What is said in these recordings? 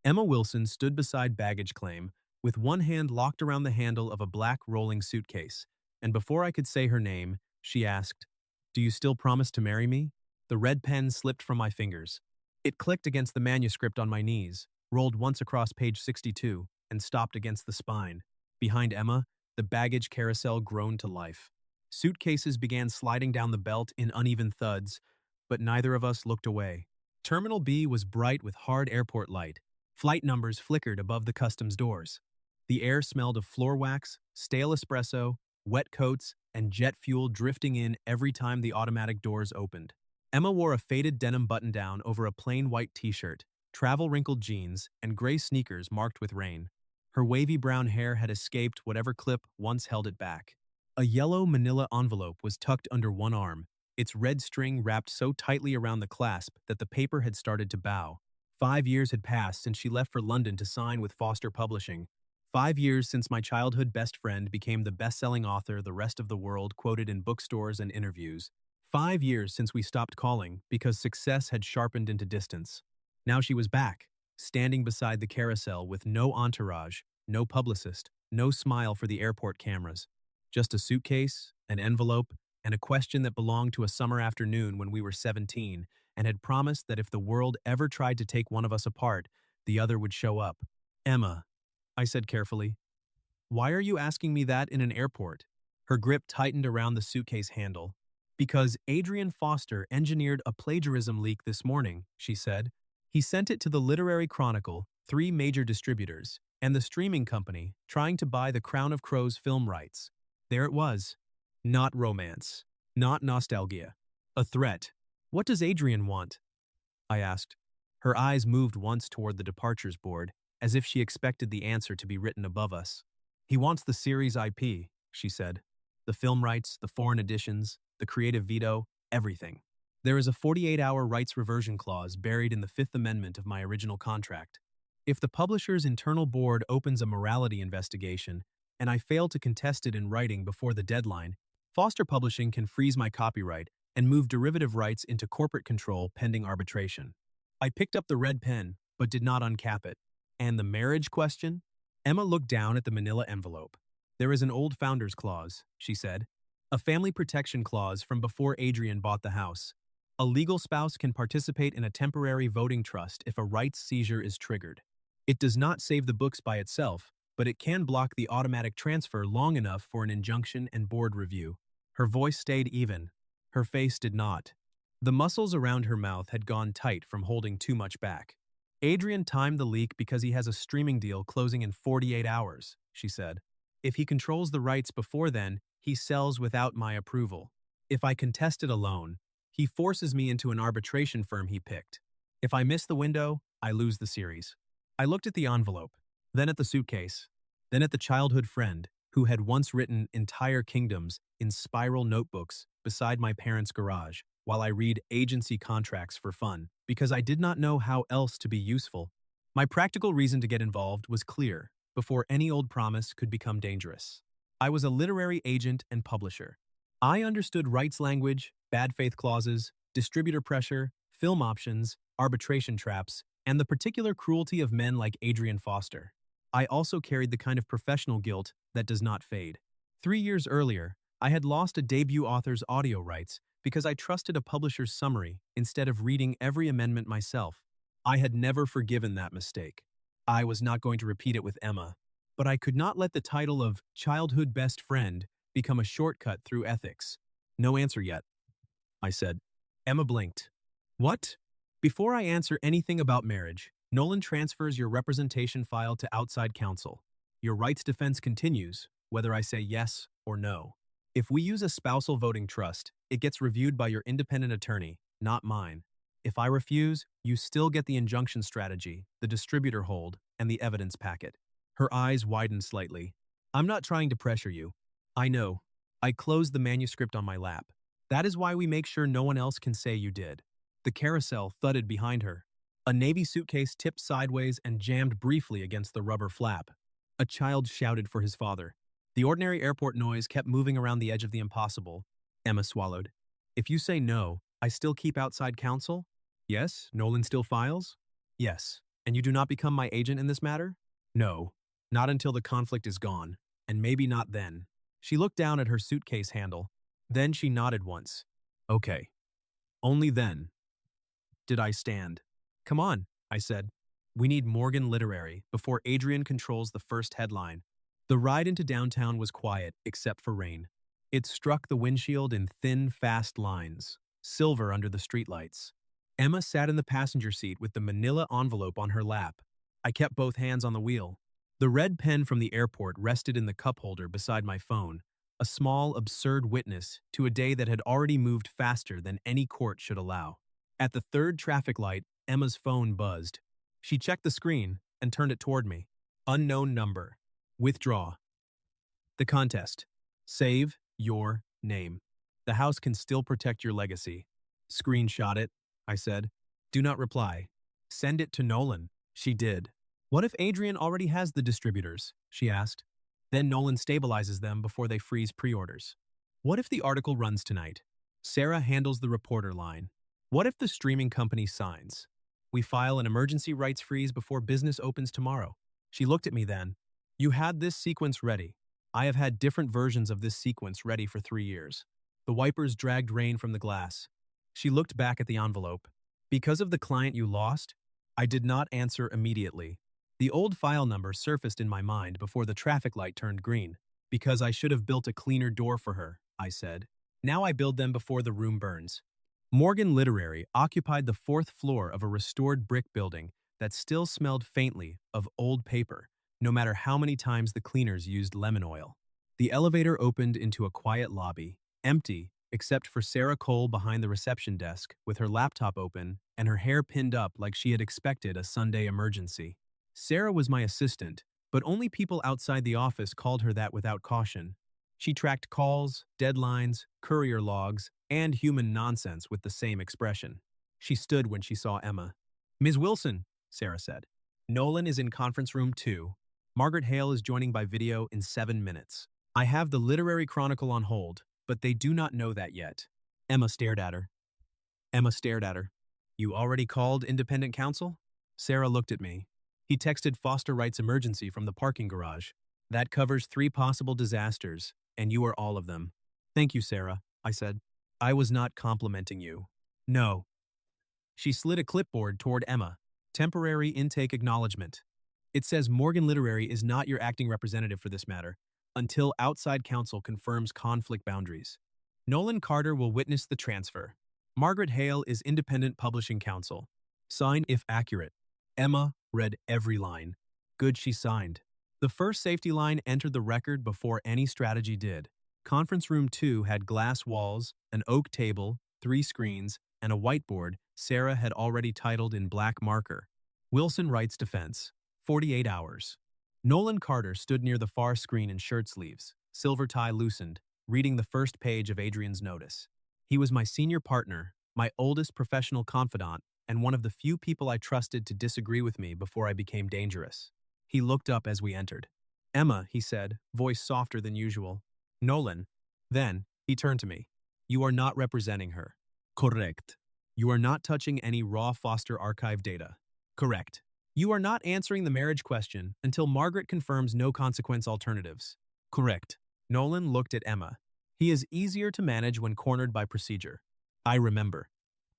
Emma Wilson stood beside baggage claim, with one hand locked around the handle of a black rolling suitcase, and before I could say her name, she asked, "Do you still promise to marry me?" The red pen slipped from my fingers. It clicked against the manuscript on my knees, rolled once across page 62, and stopped against the spine. Behind Emma, the baggage carousel groaned to life. Suitcases began sliding down the belt in uneven thuds, but neither of us looked away. Terminal B was bright with hard airport light. Flight numbers flickered above the customs doors. The air smelled of floor wax, stale espresso, wet coats, and jet fuel drifting in every time the automatic doors opened. Emma wore a faded denim button-down over a plain white t-shirt, travel-wrinkled jeans, and gray sneakers marked with rain. Her wavy brown hair had escaped whatever clip once held it back. A yellow manila envelope was tucked under one arm, its red string wrapped so tightly around the clasp that the paper had started to bow. 5 years had passed since she left for London to sign with Foster Publishing. 5 years since my childhood best friend became the best-selling author the rest of the world quoted in bookstores and interviews. 5 years since we stopped calling because success had sharpened into distance. Now she was back, standing beside the carousel with no entourage, no publicist, no smile for the airport cameras. Just a suitcase, an envelope, and a question that belonged to a summer afternoon when we were 17 and had promised that if the world ever tried to take one of us apart, the other would show up. "Emma," I said carefully, "why are you asking me that in an airport?" Her grip tightened around the suitcase handle. "Because Adrian Foster engineered a plagiarism leak this morning," she said. "He sent it to the Literary Chronicle, 3 major distributors, and the streaming company trying to buy the Crown of Crows film rights. There it was. Not romance. Not nostalgia. A threat. What does Adrian want?" I asked. Her eyes moved once toward the departures board, as if she expected the answer to be written above us. "He wants the series IP," she said. "The film rights, the foreign editions, the creative veto, everything. There is a 48-hour rights reversion clause buried in the Fifth Amendment of my original contract. If the publisher's internal board opens a morality investigation, and I fail to contest it in writing before the deadline, Foster Publishing can freeze my copyright and move derivative rights into corporate control pending arbitration." I picked up the red pen, but did not uncap it. "And the marriage question?" Emma looked down at the manila envelope. "There is an old founder's clause," she said. "A family protection clause from before Adrian bought the house. A legal spouse can participate in a temporary voting trust if a rights seizure is triggered. It does not save the books by itself, but it can block the automatic transfer long enough for an injunction and board review." Her voice stayed even. Her face did not. The muscles around her mouth had gone tight from holding too much back. "Adrian timed the leak because he has a streaming deal closing in 48 hours, she said. "If he controls the rights before then, he sells without my approval. If I contest it alone, he forces me into an arbitration firm he picked. If I miss the window, I lose the series." I looked at the envelope, then at the suitcase, then at the childhood friend who had once written entire kingdoms in spiral notebooks beside my parents' garage while I read agency contracts for fun, because I did not know how else to be useful. My practical reason to get involved was clear before any old promise could become dangerous. I was a literary agent and publisher. I understood rights language, bad faith clauses, distributor pressure, film options, arbitration traps, and the particular cruelty of men like Adrian Foster. I also carried the kind of professional guilt that does not fade. 3 years earlier, I had lost a debut author's audio rights because I trusted a publisher's summary instead of reading every amendment myself. I had never forgiven that mistake. I was not going to repeat it with Emma, but I could not let the title of childhood best friend become a shortcut through ethics. "No answer yet," I said. Emma blinked. "What?" "Before I answer anything about marriage, Nolan transfers your representation file to outside counsel. Your rights defense continues, whether I say yes or no. If we use a spousal voting trust, it gets reviewed by your independent attorney, not mine. If I refuse, you still get the injunction strategy, the distributor hold, and the evidence packet." Her eyes widened slightly. "I'm not trying to pressure you. I know." I closed the manuscript on my lap. "That is why we make sure no one else can say you did." The carousel thudded behind her. A navy suitcase tipped sideways and jammed briefly against the rubber flap. A child shouted for his father. The ordinary airport noise kept moving around the edge of the impossible. Emma swallowed. "If you say no, I still keep outside counsel?" "Yes, Nolan still files?" "Yes." And you do not become my agent in this matter? No, not until the conflict is gone, and maybe not then. She looked down at her suitcase handle. Then she nodded once. Okay. Only then did I stand. Come on, I said. We need Morgan Literary before Adrian controls the first headline. The ride into downtown was quiet, except for rain. It struck the windshield in thin, fast lines, silver under the streetlights. Emma sat in the passenger seat with the manila envelope on her lap. I kept both hands on the wheel. The red pen from the airport rested in the cup holder beside my phone, a small, absurd witness to a day that had already moved faster than any court should allow. At the third traffic light, Emma's phone buzzed. She checked the screen and turned it toward me. Unknown number. Withdraw. The contest. Save your name. The house can still protect your legacy. Screenshot it, I said. Do not reply. Send it to Nolan. She did. What if Adrian already has the distributors? She asked. Then Nolan stabilizes them before they freeze pre-orders. What if the article runs tonight? Sarah handles the reporter line. What if the streaming company signs? We file an emergency rights freeze before business opens tomorrow. She looked at me then. You had this sequence ready. I have had different versions of this sequence ready for 3 years. The wipers dragged rain from the glass. She looked back at the envelope. Because of the client you lost? I did not answer immediately. The old file number surfaced in my mind before the traffic light turned green. Because I should have built a cleaner door for her, I said. Now I build them before the room burns. Morgan Literary occupied the 4th floor of a restored brick building that still smelled faintly of old paper, no matter how many times the cleaners used lemon oil. The elevator opened into a quiet lobby, empty except for Sarah Cole behind the reception desk with her laptop open and her hair pinned up like she had expected a Sunday emergency. Sarah was my assistant, but only people outside the office called her that without caution. She tracked calls, deadlines, courier logs, and human nonsense with the same expression. She stood when she saw Emma. Ms. Wilson, Sarah said. Nolan is in conference room 2. Margaret Hale is joining by video in 7 minutes. I have the Literary Chronicle on hold, but they do not know that yet. Emma stared at her. You already called independent counsel? Sarah looked at me. He texted Foster Wright's emergency from the parking garage. That covers 3 possible disasters, and you are all of them. Thank you, Sarah, I said. I was not complimenting you. No. She slid a clipboard toward Emma. Temporary intake acknowledgement. It says Morgan Literary is not your acting representative for this matter, until outside counsel confirms conflict boundaries. Nolan Carter will witness the transfer. Margaret Hale is independent publishing counsel. Sign if accurate. Emma read every line. Good, she signed. The first safety line entered the record before any strategy did. Conference room 2 had glass walls, an oak table, 3 screens, and a whiteboard Sarah had already titled in black marker. Wilson Wright's defense. 48 hours. Nolan Carter stood near the far screen in shirt sleeves, silver tie loosened, reading the first page of Adrian's notice. He was my senior partner, my oldest professional confidant, and one of the few people I trusted to disagree with me before I became dangerous. He looked up as we entered. Emma, he said, voice softer than usual. Nolan. Then, he turned to me. You are not representing her. Correct. You are not touching any raw Foster archive data. Correct. You are not answering the marriage question until Margaret confirms no consequence alternatives. Correct. Nolan looked at Emma. He is easier to manage when cornered by procedure. I remember,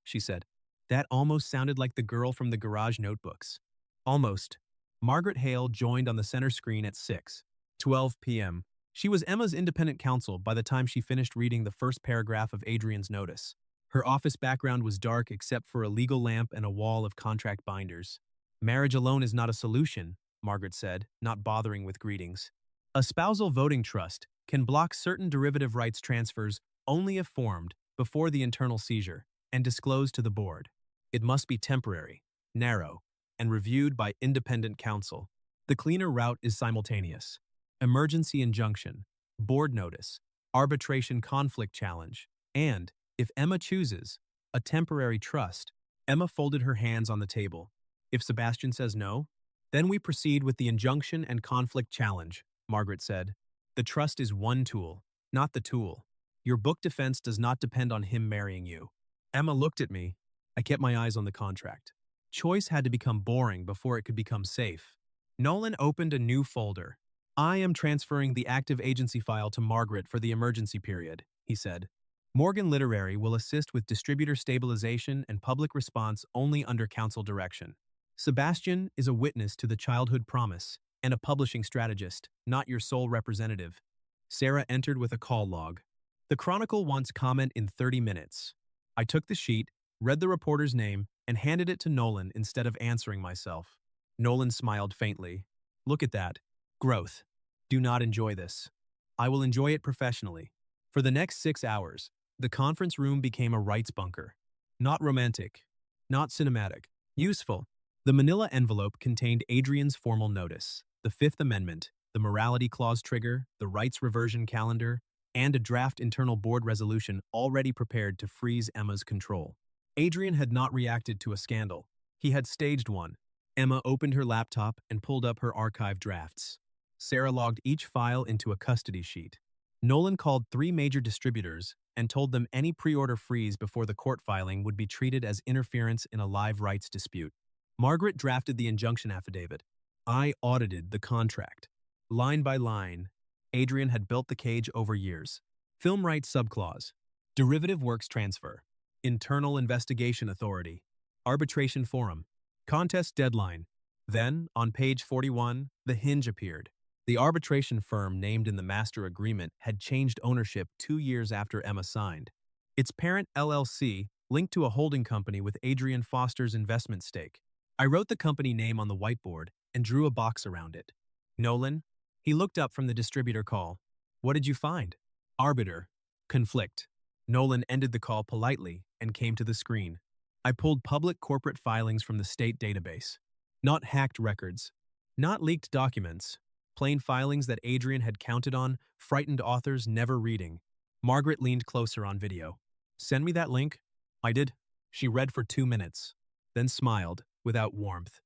she said. That almost sounded like the girl from the garage notebooks. Almost. Margaret Hale joined on the center screen at 6:12 p.m. She was Emma's independent counsel by the time she finished reading the first paragraph of Adrian's notice. Her office background was dark except for a legal lamp and a wall of contract binders. Marriage alone is not a solution, Margaret said, not bothering with greetings. A spousal voting trust can block certain derivative rights transfers only if formed before the internal seizure and disclosed to the board. It must be temporary, narrow, and reviewed by independent counsel. The cleaner route is simultaneous. Emergency injunction, board notice, arbitration conflict challenge, and, if Emma chooses, a temporary trust. Emma folded her hands on the table. If Sebastian says no, then we proceed with the injunction and conflict challenge, Margaret said. The trust is one tool, not the tool. Your book defense does not depend on him marrying you. Emma looked at me. I kept my eyes on the contract. Choice had to become boring before it could become safe. Nolan opened a new folder. I am transferring the active agency file to Margaret for the emergency period, he said. Morgan Literary will assist with distributor stabilization and public response only under council direction. Sebastian is a witness to the childhood promise and a publishing strategist, not your sole representative. Sarah entered with a call log. The Chronicle wants comment in 30 minutes. I took the sheet, read the reporter's name, and handed it to Nolan instead of answering myself. Nolan smiled faintly. Look at that. Growth. Do not enjoy this. I will enjoy it professionally. For the next 6 hours, the conference room became a rights bunker. Not romantic. Not cinematic. Useful. The manila envelope contained Adrian's formal notice, the Fifth Amendment, the morality clause trigger, the rights reversion calendar, and a draft internal board resolution already prepared to freeze Emma's control. Adrian had not reacted to a scandal. He had staged one. Emma opened her laptop and pulled up her archive drafts. Sarah logged each file into a custody sheet. Nolan called 3 major distributors and told them any pre-order freeze before the court filing would be treated as interference in a live rights dispute. Margaret drafted the injunction affidavit. I audited the contract. Line by line, Adrian had built the cage over years. Film rights subclause, derivative works transfer, internal investigation authority, arbitration forum, contest deadline. Then, on page 41, the hinge appeared. The arbitration firm named in the master agreement had changed ownership 2 years after Emma signed. Its parent LLC linked to a holding company with Adrian Foster's investment stake. I wrote the company name on the whiteboard and drew a box around it. Nolan? He looked up from the distributor call. What did you find? Arbiter. Conflict. Nolan ended the call politely and came to the screen. I pulled public corporate filings from the state database. Not hacked records. Not leaked documents. Plain filings that Adrian had counted on, frightened authors never reading. Margaret leaned closer on video. Send me that link. I did. She read for 2 minutes, then smiled, without warmth.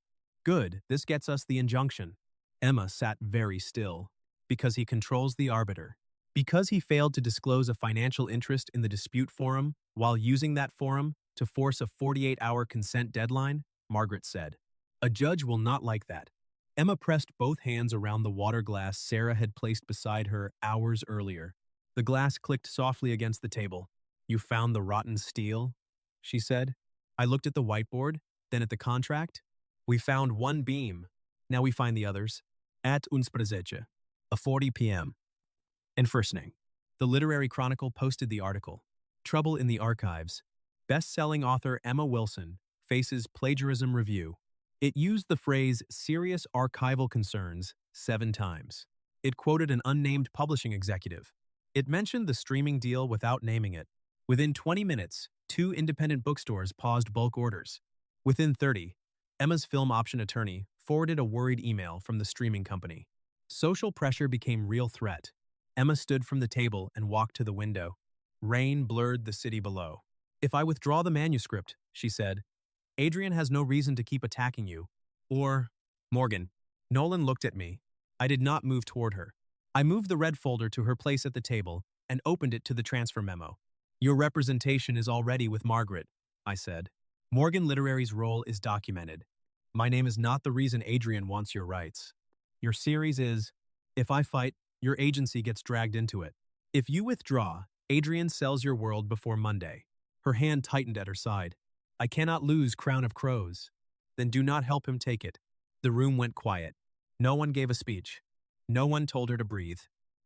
Good, this gets us the injunction. Emma sat very still. Because he controls the arbiter. Because he failed to disclose a financial interest in the dispute forum while using that forum to force a 48-hour consent deadline, Margaret said. A judge will not like that. Emma pressed both hands around the water glass Sarah had placed beside her hours earlier. The glass clicked softly against the table. You found the rotten steel? She said. I looked at the whiteboard, then at the contract. We found 1 beam. Now we find the others. At 11:00, a 40 p.m. Enforcing. The Literary Chronicle posted the article. Trouble in the Archives. Best-selling author Emma Wilson faces plagiarism review. It used the phrase serious archival concerns 7 times. It quoted an unnamed publishing executive. It mentioned the streaming deal without naming it. Within 20 minutes, 2 independent bookstores paused bulk orders. Within 30, Emma's film option attorney forwarded a worried email from the streaming company. Social pressure became real threat. Emma stood from the table and walked to the window. Rain blurred the city below. If I withdraw the manuscript, she said, Adrian has no reason to keep attacking you. Or, Morgan. Nolan looked at me. I did not move toward her. I moved the red folder to her place at the table and opened it to the transfer memo. Your representation is already with Margaret, I said. Morgan Literary's role is documented. My name is not the reason Adrian wants your rights. Your series is, if I fight, your agency gets dragged into it. If you withdraw, Adrian sells your world before Monday. Her hand tightened at her side. I cannot lose Crown of Crows. Then do not help him take it. The room went quiet. No one gave a speech. No one told her to breathe.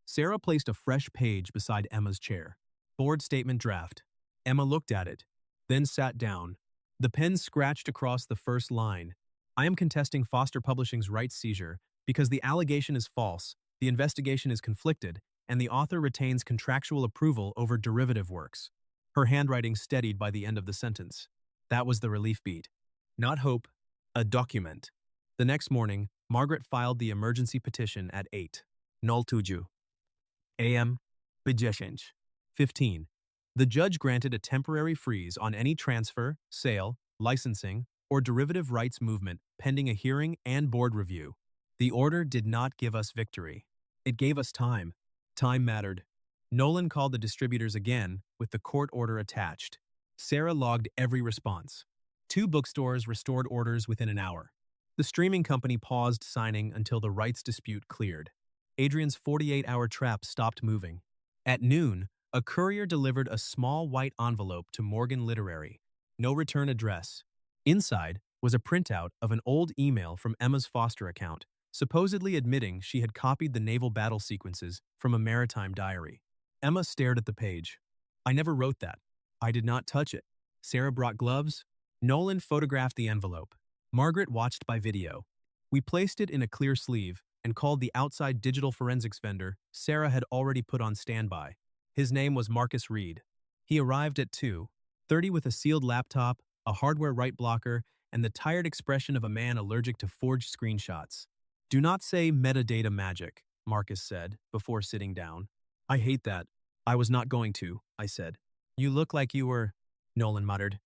Sarah placed a fresh page beside Emma's chair. Board statement draft. Emma looked at it, then sat down. The pen scratched across the first line. I am contesting Foster Publishing's rights seizure because the allegation is false, the investigation is conflicted, and the author retains contractual approval over derivative works. Her handwriting steadied by the end of the sentence. That was the relief beat. Not hope, a document. The next morning, Margaret filed the emergency petition at 8:02 a.m. 15. The judge granted a temporary freeze on any transfer, sale, licensing, or derivative rights movement pending a hearing and board review. The order did not give us victory. It gave us time. Time mattered. Nolan called the distributors again with the court order attached. Sarah logged every response. Two bookstores restored orders within an hour. The streaming company paused signing until the rights dispute cleared. Adrian's 48-hour trap stopped moving. At noon, a courier delivered a small white envelope to Morgan Literary. No return address. Inside was a printout of an old email from Emma's Foster account, supposedly admitting she had copied the naval battle sequences from a maritime diary. Emma stared at the page. I never wrote that. I did not touch it. Sarah brought gloves. Nolan photographed the envelope. Margaret watched by video. We placed it in a clear sleeve and called the outside digital forensics vendor Sarah had already put on standby. His name was Marcus Reed. He arrived at 2:30 with a sealed laptop, a hardware write blocker, and the tired expression of a man allergic to forged screenshots. Do not say metadata magic, Marcus said before sitting down. I hate that. I was not going to, I said. You look like you were, Nolan muttered.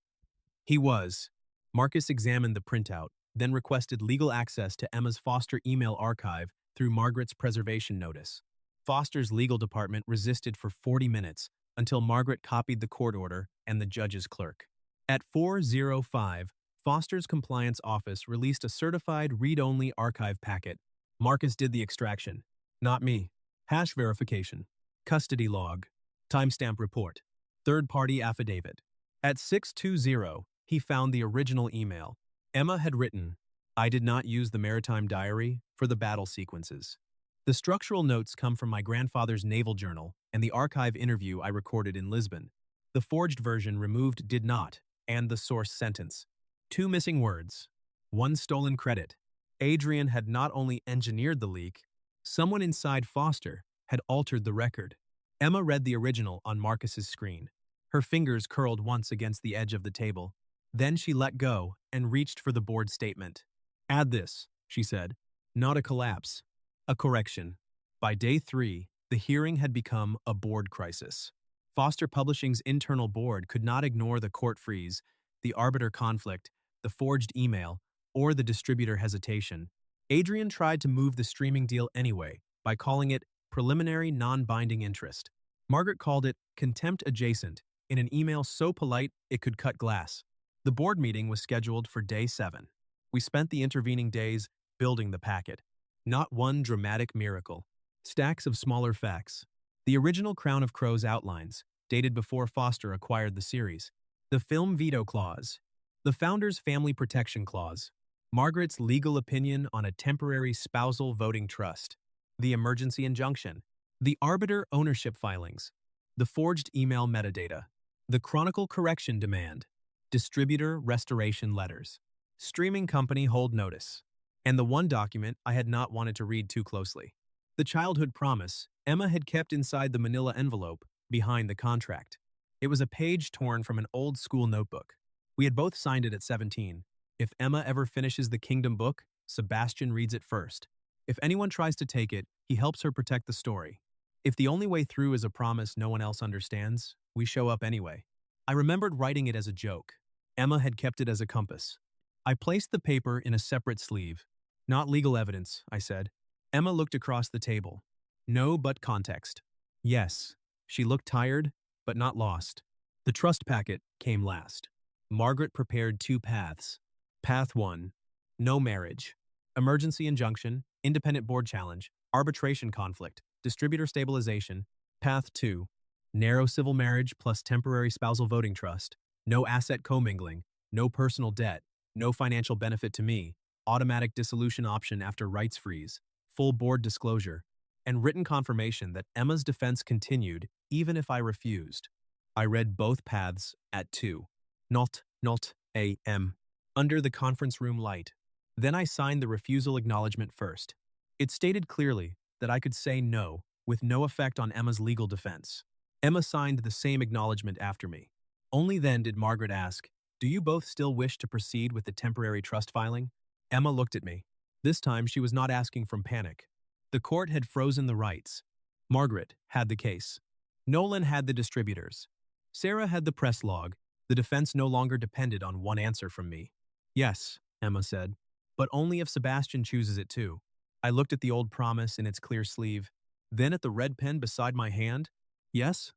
He was. Marcus examined the printout, then requested legal access to Emma's Foster email archive through Margaret's preservation notice. Foster's legal department resisted for 40 minutes until Margaret copied the court order and the judge's clerk. At 4:05, Foster's compliance office released a certified read-only archive packet. Marcus did the extraction. Not me. Hash verification. Custody log. Timestamp report. Third-party affidavit. At 6:20, he found the original email. Emma had written, I did not use the maritime diary for the battle sequences. The structural notes come from my grandfather's naval journal and the archive interview I recorded in Lisbon. The forged version removed did not, and the source sentence. 2 missing words. 1 stolen credit. Adrian had not only engineered the leak, someone inside Foster had altered the record. Emma read the original on Marcus's screen. Her fingers curled once against the edge of the table. Then she let go and reached for the board statement. Add this, she said. Not a collapse. A correction. By day 3, the hearing had become a board crisis. Foster Publishing's internal board could not ignore the court freeze, the arbiter conflict, the forged email, or the distributor hesitation. Adrian tried to move the streaming deal anyway by calling it preliminary non-binding interest. Margaret called it contempt adjacent in an email so polite it could cut glass. The board meeting was scheduled for day 7. We spent the intervening days building the packet. Not one dramatic miracle. Stacks of smaller facts. The original Crown of Crows outlines, dated before Foster acquired the series. The film veto clause. The founder's family protection clause. Margaret's legal opinion on a temporary spousal voting trust. The emergency injunction. The arbiter ownership filings. The forged email metadata. The chronicle correction demand. Distributor restoration letters. Streaming company hold notice. And the one document I had not wanted to read too closely. The childhood promise Emma had kept inside the manila envelope behind the contract. It was a page torn from an old school notebook. We had both signed it at 17. If Emma ever finishes the Kingdom book, Sebastian reads it first. If anyone tries to take it, he helps her protect the story. If the only way through is a promise no one else understands, we show up anyway. I remembered writing it as a joke. Emma had kept it as a compass. I placed the paper in a separate sleeve. Not legal evidence, I said. Emma looked across the table. No, but context. Yes. She looked tired, but not lost. The trust packet came last. Margaret prepared 2 paths. Path 1. No marriage. Emergency injunction, independent board challenge, arbitration conflict, distributor stabilization. Path 2. Narrow civil marriage plus temporary spousal voting trust. No asset commingling. No personal debt. No financial benefit to me. Automatic dissolution option after rights freeze. Full board disclosure. And written confirmation that Emma's defense continued even if I refused. I read both paths at 2:00 a.m. under the conference room light. Then I signed the refusal acknowledgement first. It stated clearly that I could say no with no effect on Emma's legal defense. Emma signed the same acknowledgement after me. Only then did Margaret ask, do you both still wish to proceed with the temporary trust filing? Emma looked at me. This time she was not asking from panic. The court had frozen the rights. Margaret had the case. Nolan had the distributors. Sarah had the press log. The defense no longer depended on one answer from me. Yes, Emma said, but only if Sebastian chooses it too. I looked at the old promise in its clear sleeve, then at the red pen beside my hand. Yes?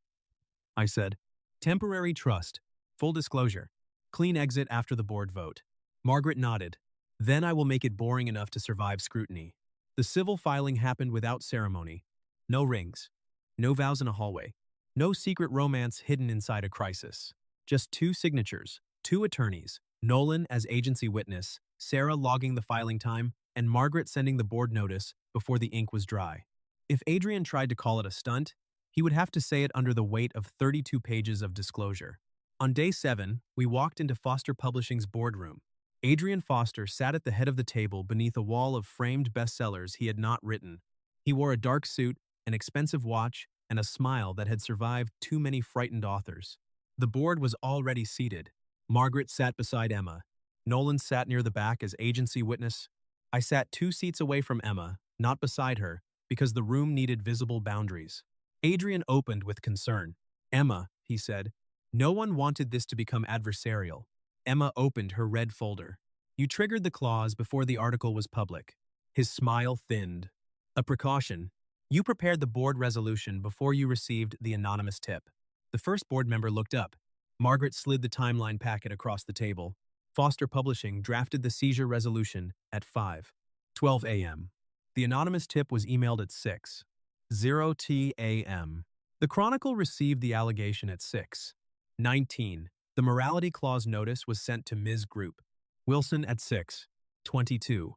I said. Temporary trust. Full disclosure. Clean exit after the board vote. Margaret nodded. Then I will make it boring enough to survive scrutiny. The civil filing happened without ceremony. No rings. No vows in a hallway. No secret romance hidden inside a crisis. Just two signatures, two attorneys, Nolan as agency witness, Sarah logging the filing time, and Margaret sending the board notice before the ink was dry. If Adrian tried to call it a stunt, he would have to say it under the weight of 32 pages of disclosure. On day 7, we walked into Foster Publishing's boardroom. Adrian Foster sat at the head of the table beneath a wall of framed bestsellers he had not written. He wore a dark suit, an expensive watch, and a smile that had survived too many frightened authors. The board was already seated. Margaret sat beside Emma. Nolan sat near the back as agency witness. I sat 2 seats away from Emma, not beside her, because the room needed visible boundaries. Adrian opened with concern. "Emma," he said, "no one wanted this to become adversarial." Emma opened her red folder. "You triggered the clause before the article was public." His smile thinned. "A precaution. You prepared the board resolution before you received the anonymous tip." The first board member looked up. Margaret slid the timeline packet across the table. Foster Publishing drafted the seizure resolution at 5:12 a.m. The anonymous tip was emailed at 6:0 a.m. The Chronicle received the allegation at 6:19. The morality clause notice was sent to Ms. Group. Wilson at 6:22.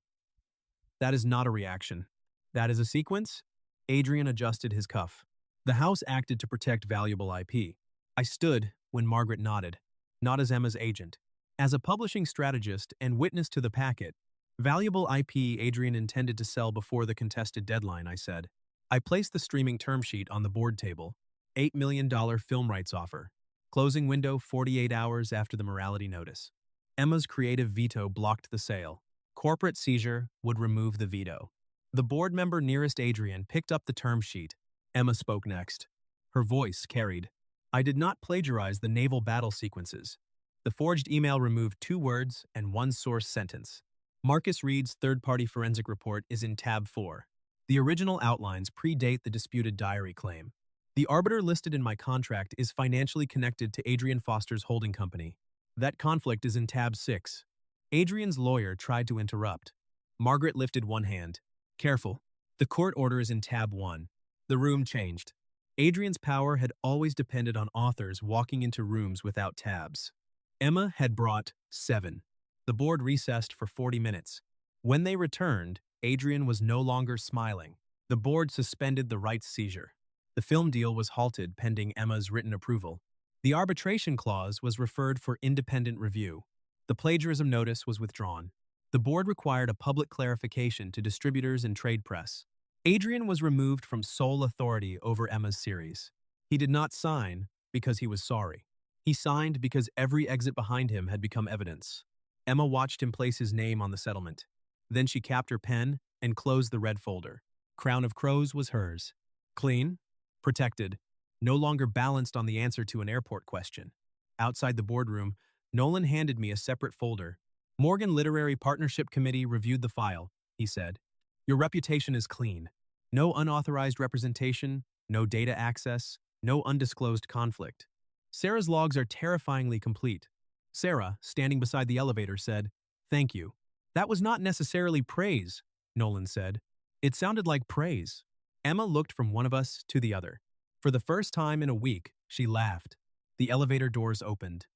That is not a reaction. That is a sequence? Adrian adjusted his cuff. The House acted to protect valuable IP. I stood when Margaret nodded, not as Emma's agent. As a publishing strategist and witness to the packet, valuable IP Adrian intended to sell before the contested deadline, I said. I placed the streaming term sheet on the board table. $8 million film rights offer. Closing window 48 hours after the morality notice. Emma's creative veto blocked the sale. Corporate seizure would remove the veto. The board member nearest Adrian picked up the term sheet. Emma spoke next. Her voice carried. I did not plagiarize the naval battle sequences. The forged email removed 2 words and 1 source sentence. Marcus Reed's third-party forensic report is in tab 4. The original outlines predate the disputed diary claim. The arbiter listed in my contract is financially connected to Adrian Foster's holding company. That conflict is in tab 6. Adrian's lawyer tried to interrupt. Margaret lifted one hand. Careful. The court order is in tab 1. The room changed. Adrian's power had always depended on authors walking into rooms without tabs. Emma had brought 7. The board recessed for 40 minutes. When they returned, Adrian was no longer smiling. The board suspended the rights seizure. The film deal was halted pending Emma's written approval. The arbitration clause was referred for independent review. The plagiarism notice was withdrawn. The board required a public clarification to distributors and trade press. Adrian was removed from sole authority over Emma's series. He did not sign because he was sorry. He signed because every exit behind him had become evidence. Emma watched him place his name on the settlement. Then she capped her pen and closed the red folder. Crown of Crows was hers. Clean, protected, no longer balanced on the answer to an airport question. Outside the boardroom, Nolan handed me a separate folder. Morgan Literary Partnership Committee reviewed the file, he said. Your reputation is clean. No unauthorized representation, no data access, no undisclosed conflict. Sarah's logs are terrifyingly complete. Sarah, standing beside the elevator, said, Thank you. That was not necessarily praise, Nolan said. It sounded like praise. Emma looked from one of us to the other. For the first time in a week, she laughed. The elevator doors opened.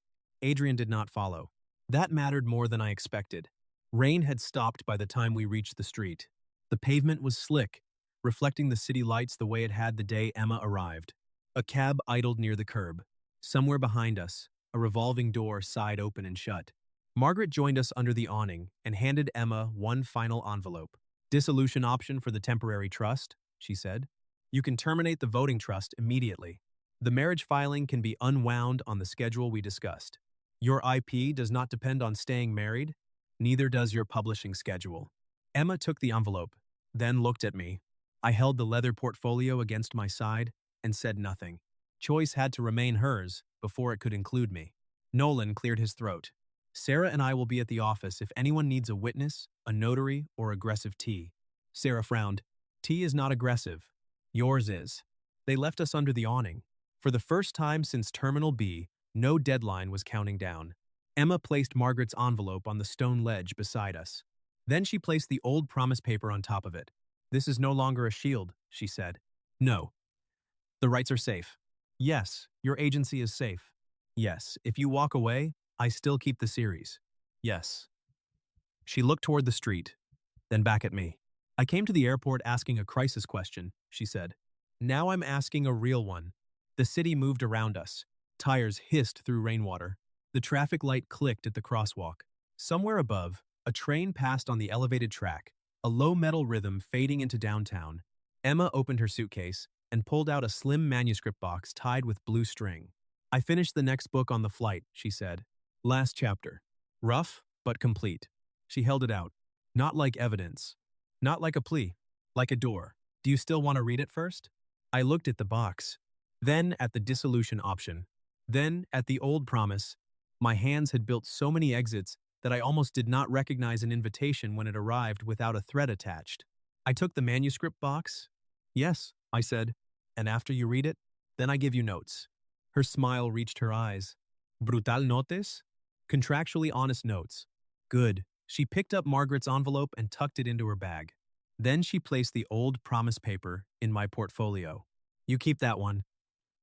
Adrian did not follow. That mattered more than I expected. Rain had stopped by the time we reached the street. The pavement was slick, reflecting the city lights the way it had the day Emma arrived. A cab idled near the curb. Somewhere behind us, a revolving door sighed open and shut. Margaret joined us under the awning and handed Emma one final envelope. Dissolution option for the temporary trust, she said. You can terminate the voting trust immediately. The marriage filing can be unwound on the schedule we discussed. Your IP does not depend on staying married, neither does your publishing schedule. Emma took the envelope, then looked at me. I held the leather portfolio against my side and said nothing. Choice had to remain hers before it could include me. Nolan cleared his throat. Sarah and I will be at the office if anyone needs a witness, a notary, or aggressive tea. Sarah frowned. Tea is not aggressive. Yours is. They left us under the awning. For the first time since Terminal B, no deadline was counting down. Emma placed Margaret's envelope on the stone ledge beside us. Then she placed the old promise paper on top of it. This is no longer a shield, she said. No. The rights are safe. Yes, your agency is safe. Yes, if you walk away, I still keep the series. Yes. She looked toward the street, then back at me. I came to the airport asking a crisis question, she said. Now I'm asking a real one. The city moved around us. Tires hissed through rainwater. The traffic light clicked at the crosswalk. Somewhere above, a train passed on the elevated track, a low metal rhythm fading into downtown. Emma opened her suitcase and pulled out a slim manuscript box tied with blue string. I finished the next book on the flight, she said. Last chapter. Rough, but complete. She held it out. Not like evidence. Not like a plea. Like a door. Do you still want to read it first? I looked at the box. Then at the dissolution option. Then at the old promise. My hands had built so many exits that I almost did not recognize an invitation when it arrived without a thread attached. I took the manuscript box. Yes, I said. And after you read it, then I give you notes. Her smile reached her eyes. Brutal notes? Contractually honest notes. Good. She picked up Margaret's envelope and tucked it into her bag. Then she placed the old promise paper in my portfolio. You keep that one,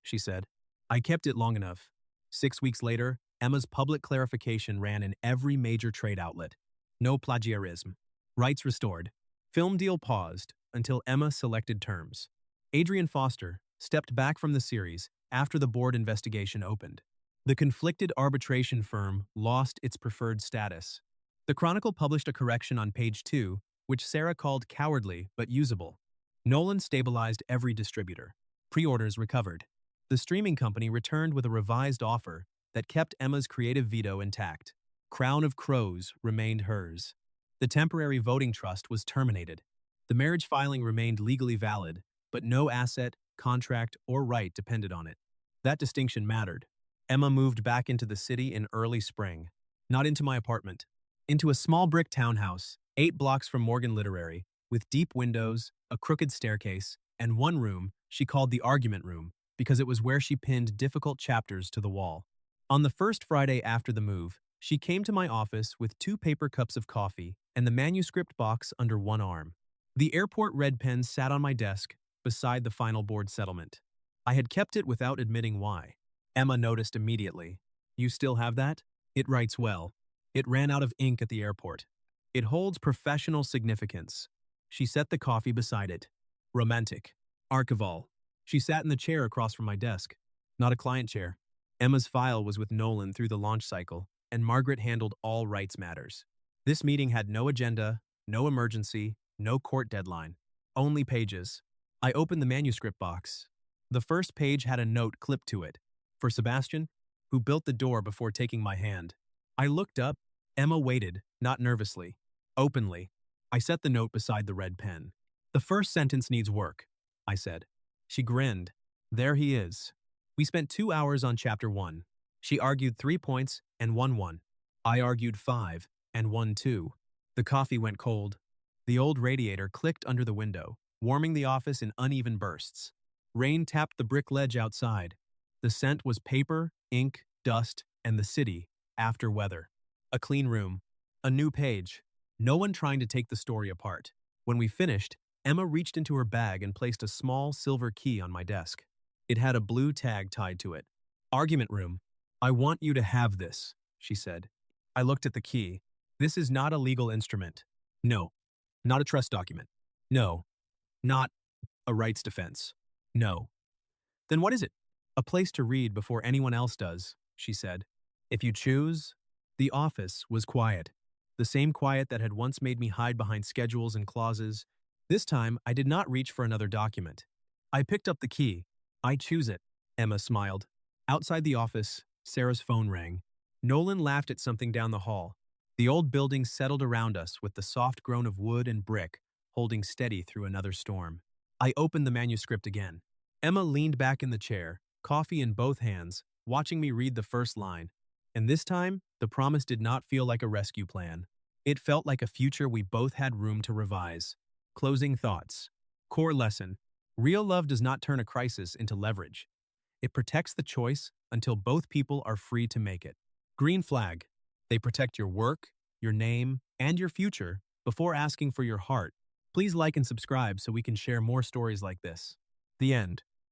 she said. I kept it long enough. 6 weeks later, Emma's public clarification ran in every major trade outlet. No plagiarism. Rights restored. Film deal paused until Emma selected terms. Adrian Foster stepped back from the series after the board investigation opened. The conflicted arbitration firm lost its preferred status. The Chronicle published a correction on page 2, which Sarah called cowardly but usable. Nolan stabilized every distributor. Pre-orders recovered. The streaming company returned with a revised offer that kept Emma's creative veto intact. Crown of Crows remained hers. The temporary voting trust was terminated. The marriage filing remained legally valid, but no asset, contract, or right depended on it. That distinction mattered. Emma moved back into the city in early spring. Not into my apartment. Into a small brick townhouse, 8 blocks from Morgan Literary, with deep windows, a crooked staircase, and one room she called the argument room because it was where she pinned difficult chapters to the wall. On the first Friday after the move, she came to my office with 2 paper cups of coffee and the manuscript box under one arm. The airport red pen sat on my desk beside the final board settlement. I had kept it without admitting why. Emma noticed immediately. You still have that? It writes well. It ran out of ink at the airport. It holds professional significance. She set the coffee beside it. Romantic. Archival. She sat in the chair across from my desk. Not a client chair. Emma's file was with Nolan through the launch cycle, and Margaret handled all rights matters. This meeting had no agenda, no emergency, no court deadline. Only pages. I opened the manuscript box. The first page had a note clipped to it. For Sebastian, who built the door before taking my hand. I looked up. Emma waited, not nervously. Openly. I set the note beside the red pen. The first sentence needs work, I said. She grinned. There he is. We spent 2 hours on chapter 1. She argued 3 points and won 1. I argued 5 and won 2. The coffee went cold. The old radiator clicked under the window, warming the office in uneven bursts. Rain tapped the brick ledge outside. The scent was paper, ink, dust, and the city, after weather. A clean room. A new page. No one trying to take the story apart. When we finished, Emma reached into her bag and placed a small silver key on my desk. It had a blue tag tied to it. Argument room. I want you to have this, she said. I looked at the key. This is not a legal instrument. No. Not a trust document. No. Not a rights defense. No. Then what is it? A place to read before anyone else does, she said. If you choose. The office was quiet. The same quiet that had once made me hide behind schedules and clauses. This time, I did not reach for another document. I picked up the key. I choose it, Emma smiled. Outside the office, Sarah's phone rang. Nolan laughed at something down the hall. The old building settled around us with the soft groan of wood and brick, holding steady through another storm. I opened the manuscript again. Emma leaned back in the chair, coffee in both hands, watching me read the first line. And this time, the promise did not feel like a rescue plan. It felt like a future we both had room to revise. Closing thoughts. Core lesson. Real love does not turn a crisis into leverage. It protects the choice until both people are free to make it. Green flag. They protect your work, your name, and your future before asking for your heart. Please like and subscribe so we can share more stories like this. The end.